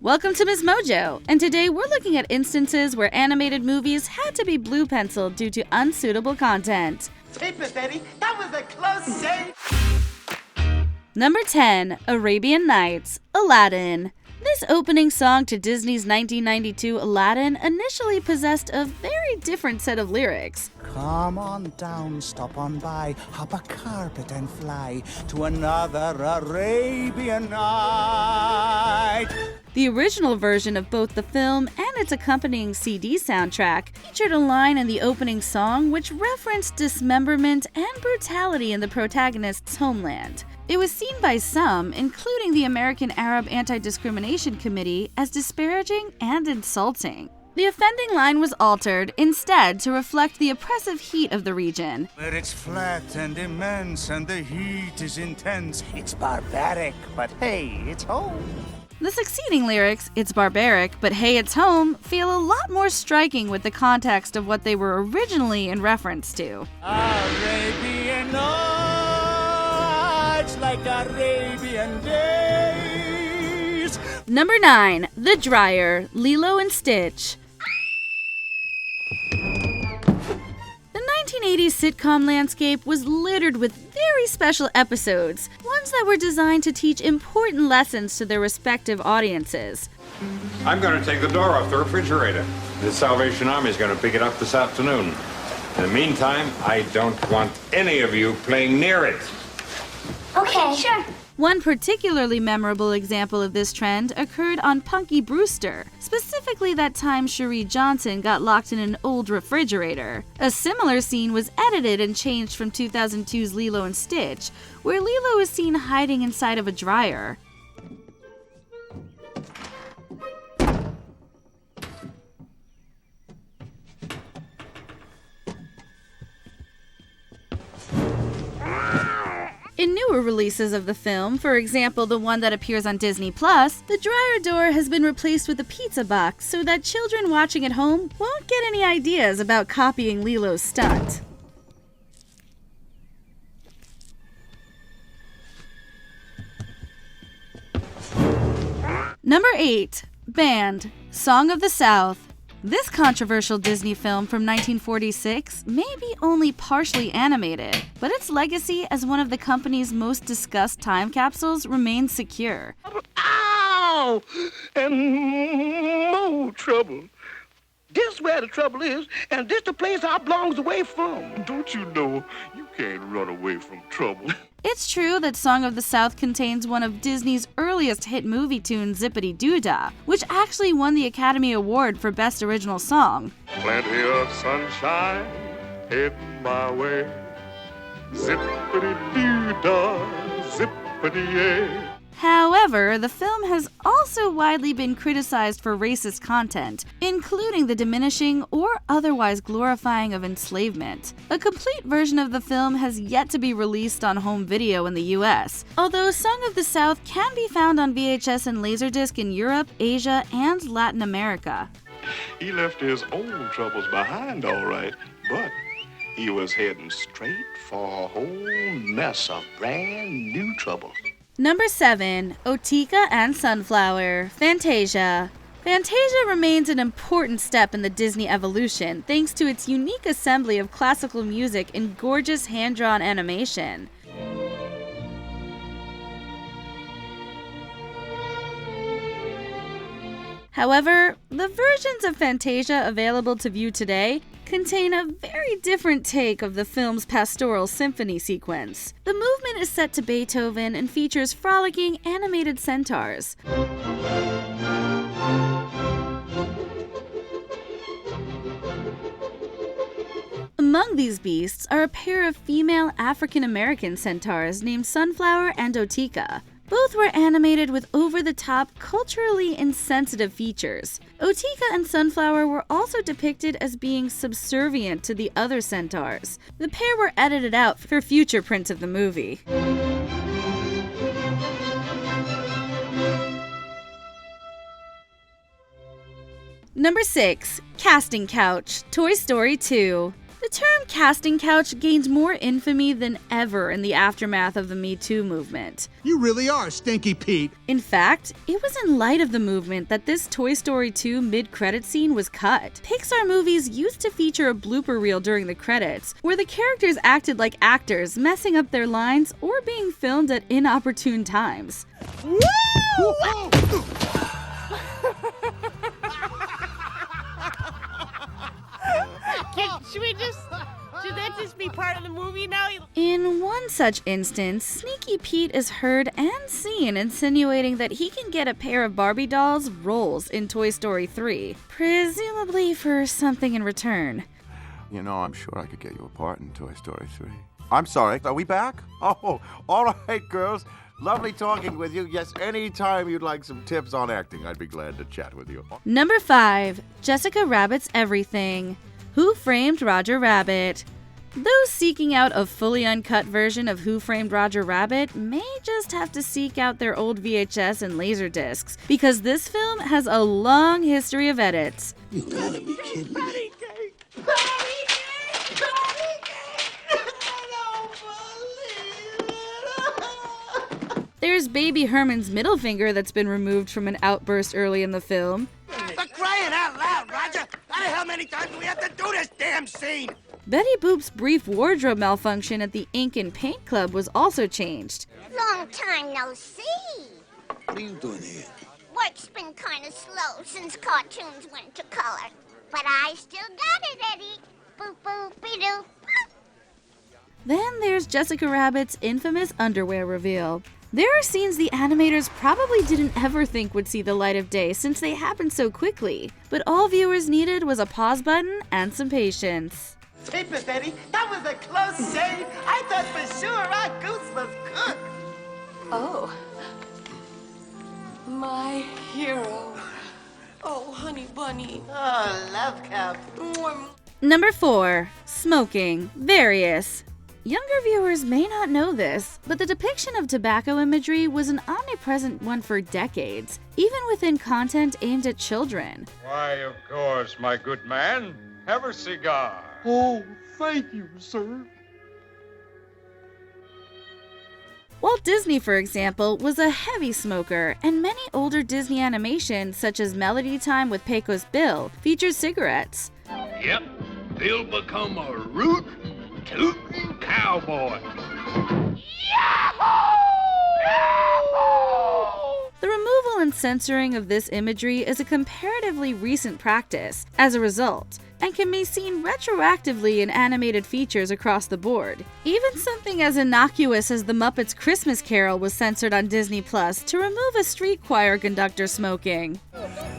Welcome to MsMojo, and today we're looking at instances where animated movies had to be blue penciled due to unsuitable content. Tape it, Eddie. That was a close shave. Number 10. Arabian Nights, Aladdin. This opening song to Disney's 1992 Aladdin initially possessed a very different set of lyrics. Come on down, stop on by, hop a carpet and fly to another Arabian night. The original version of both the film and its accompanying CD soundtrack featured a line in the opening song which referenced dismemberment and brutality in the protagonist's homeland. It was seen by some, including the American Arab Anti-Discrimination Committee, as disparaging and insulting. The offending line was altered instead to reflect the oppressive heat of the region. Where it's flat and immense and the heat is intense. It's barbaric, but hey, it's home. The succeeding lyrics, "It's barbaric, but hey, it's home," feel a lot more striking with the context of what they were originally in reference to. Arabian nights like Arabian days. Number 9. The Dryer, Lilo and Stitch. The 1980s sitcom landscape was littered with very special episodes, ones that were designed to teach important lessons to their respective audiences. I'm going to take the door off the refrigerator. The Salvation Army is going to pick it up this afternoon. In the meantime, I don't want any of you playing near it. Okay, sure. One particularly memorable example of this trend occurred on Punky Brewster, specifically that time Cherie Johnson got locked in an old refrigerator. A similar scene was edited and changed from 2002's Lilo and Stitch, where Lilo is seen hiding inside of a dryer. In newer releases of the film, for example the one that appears on Disney+, the dryer door has been replaced with a pizza box so that children watching at home won't get any ideas about copying Lilo's stunt. Number 8. Band, Song of the South. This controversial Disney film from 1946 may be only partially animated, but its legacy as one of the company's most discussed time capsules remains secure. Ow! And more trouble. This where the trouble is, and this the place I belongs away from. Don't you know you can't run away from trouble? It's true that Song of the South contains one of Disney's earliest hit movie tunes, Zippity Doo Dah, which actually won the Academy Award for Best Original Song. Plenty of sunshine heading my way. Zippity doo dah, zippity yay. However, the film has also widely been criticized for racist content, including the diminishing or otherwise glorifying of enslavement. A complete version of the film has yet to be released on home video in the US, although Song of the South can be found on VHS and Laserdisc in Europe, Asia, and Latin America. He left his old troubles behind, all right, but he was heading straight for a whole mess of brand new troubles. Number 7. Otika and Sunflower, Fantasia. Fantasia remains an important step in the Disney evolution thanks to its unique assembly of classical music and gorgeous hand-drawn animation. However, the versions of Fantasia available to view today contain a very different take of the film's pastoral symphony sequence. The movement is set to Beethoven and features frolicking animated centaurs. Among these beasts are a pair of female African-American centaurs named Sunflower and Otika. Both were animated with over-the-top, culturally insensitive features. Otika and Sunflower were also depicted as being subservient to the other centaurs. The pair were edited out for future prints of the movie. Number 6. Casting Couch, Toy Story 2. The The term casting couch gained more infamy than ever in the aftermath of the Me Too movement. You really are Stinky Pete. In fact, it was in light of the movement that this Toy Story 2 mid-credit scene was cut. Pixar movies used to feature a blooper reel during the credits, where the characters acted like actors, messing up their lines or being filmed at inopportune times. Woo! Should that just be part of the movie now? In one such instance, Sneaky Pete is heard and seen insinuating that he can get a pair of Barbie dolls roles in Toy Story 3, presumably for something in return. You know, I'm sure I could get you a part in Toy Story 3. I'm sorry, are we back? Oh, all right, girls. Lovely talking with you. Yes, anytime you'd like some tips on acting, I'd be glad to chat with you. Number 5. Jessica Rabbit's Everything. Who Framed Roger Rabbit? Those seeking out a fully uncut version of Who Framed Roger Rabbit may just have to seek out their old VHS and Laserdiscs, because this film has a long history of edits. You gotta be kidding me. There's Baby Herman's middle finger that's been removed from an outburst early in the film. For crying out loud, Roger! How the hell many times do we have to do this damn scene? Betty Boop's brief wardrobe malfunction at the Ink and Paint Club was also changed. Long time no see. What are you doing here? Work's been kind of slow since cartoons went to color. But I still got it, Eddie. Boop, boop-be-doo. Then there's Jessica Rabbit's infamous underwear reveal. There are scenes the animators probably didn't ever think would see the light of day since they happened so quickly, but all viewers needed was a pause button and some patience. Papers, Eddie. That was a close shave. I thought for sure our goose was cooked. Oh, my hero. Oh, honey bunny. Oh, love cap. Number 4. Smoking. Various. Younger viewers may not know this, but the depiction of tobacco imagery was an omnipresent one for decades, even within content aimed at children. Why, of course, my good man. Have a cigar. Oh, thank you, sir. Walt Disney, for example, was a heavy smoker, and many older Disney animations, such as Melody Time with Pecos Bill, featured cigarettes. Yep, Bill become a rootin', tootin' cowboy. The removal and censoring of this imagery is a comparatively recent practice, as a result, and can be seen retroactively in animated features across the board. Even something as innocuous as The Muppets Christmas Carol was censored on Disney Plus to remove a street choir conductor smoking.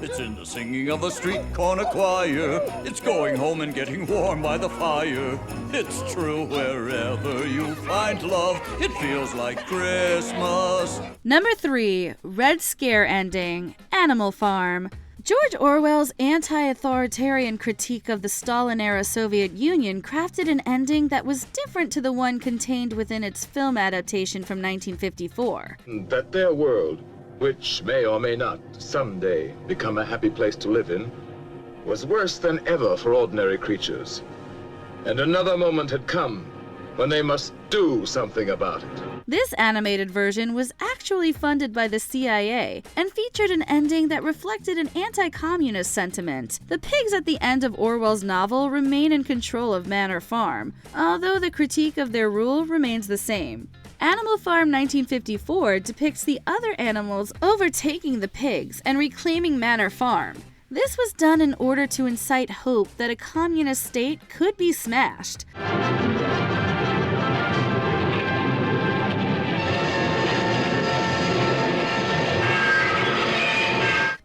It's in the singing of a street corner choir. It's going home and getting warm by the fire. It's true wherever you find love. It feels like Christmas. Number 3. Red Scare ending. Animal Farm. George Orwell's anti-authoritarian critique of the Stalin-era Soviet Union crafted an ending that was different to the one contained within its film adaptation from 1954. That their world, which may or may not someday become a happy place to live in, was worse than ever for ordinary creatures. And another moment had come when they must do something about it. This animated version was actually funded by the CIA and featured an ending that reflected an anti-communist sentiment. The pigs at the end of Orwell's novel remain in control of Manor Farm, although the critique of their rule remains the same. Animal Farm 1954 depicts the other animals overtaking the pigs and reclaiming Manor Farm. This was done in order to incite hope that a communist state could be smashed.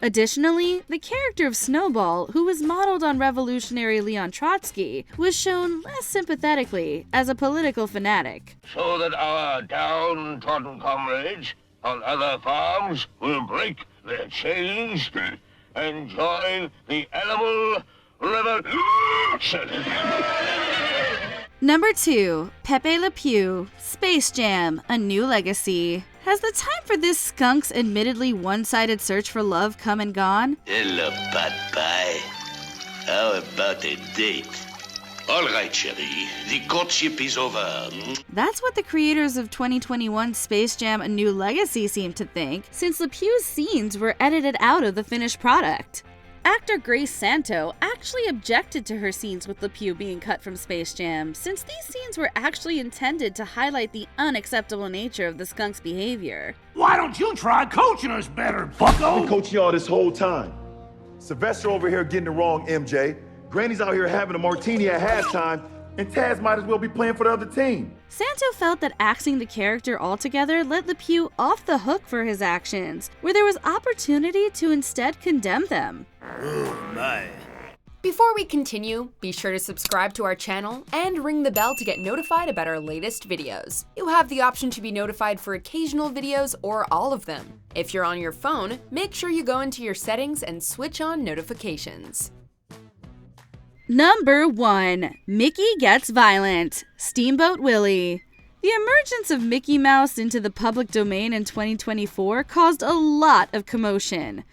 Additionally, the character of Snowball, who was modeled on revolutionary Leon Trotsky, was shown less sympathetically as a political fanatic. So that our downtrodden comrades on other farms will break their chains and join the animal revolution. Number 2. Pepe Le Pew, Space Jam, A New Legacy. Has the time for this skunk's admittedly one-sided search for love come and gone? Hello, Pot Pie. How about a date? All right, Sherry. The courtship is over. That's what the creators of 2021 Space Jam: A New Legacy seem to think, since LePew's scenes were edited out of the finished product. Actor Grace Santo actually objected to her scenes with LePew being cut from Space Jam, since these scenes were actually intended to highlight the unacceptable nature of the skunk's behavior. Why don't you try coaching us better, bucko? I've been coaching y'all this whole time. Sylvester over here getting it wrong, MJ. Granny's out here having a martini at halftime, and Taz might as well be playing for the other team. Santo felt that axing the character altogether let LePew off the hook for his actions, where there was opportunity to instead condemn them. Oh my. Before we continue, be sure to subscribe to our channel and ring the bell to get notified about our latest videos. You have the option to be notified for occasional videos or all of them. If you're on your phone, make sure you go into your settings and switch on notifications. Number 1. Mickey Gets Violent. Steamboat Willie. The emergence of Mickey Mouse into the public domain in 2024 caused a lot of commotion.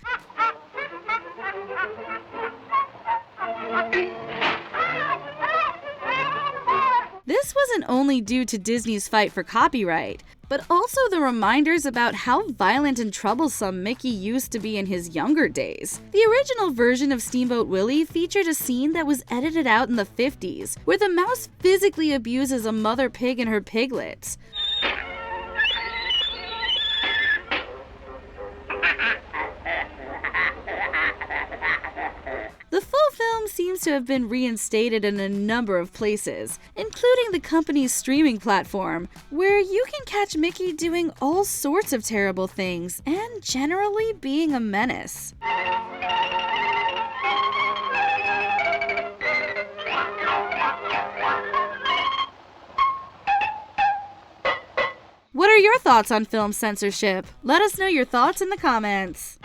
This wasn't only due to Disney's fight for copyright, but also the reminders about how violent and troublesome Mickey used to be in his younger days. The original version of Steamboat Willie featured a scene that was edited out in the 50s, where the mouse physically abuses a mother pig and her piglets. The full film seems to have been reinstated in a number of places, including the company's streaming platform, where you can catch Mickey doing all sorts of terrible things and generally being a menace. What are your thoughts on film censorship? Let us know your thoughts in the comments.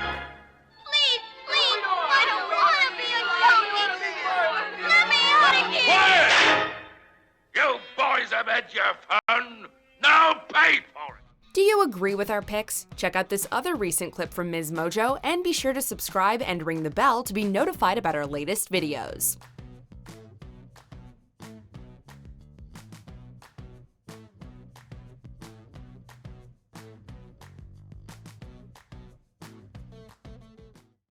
You boys have had your fun. Now pay for it. Do you agree with our picks? Check out this other recent clip from MsMojo and be sure to subscribe and ring the bell to be notified about our latest videos.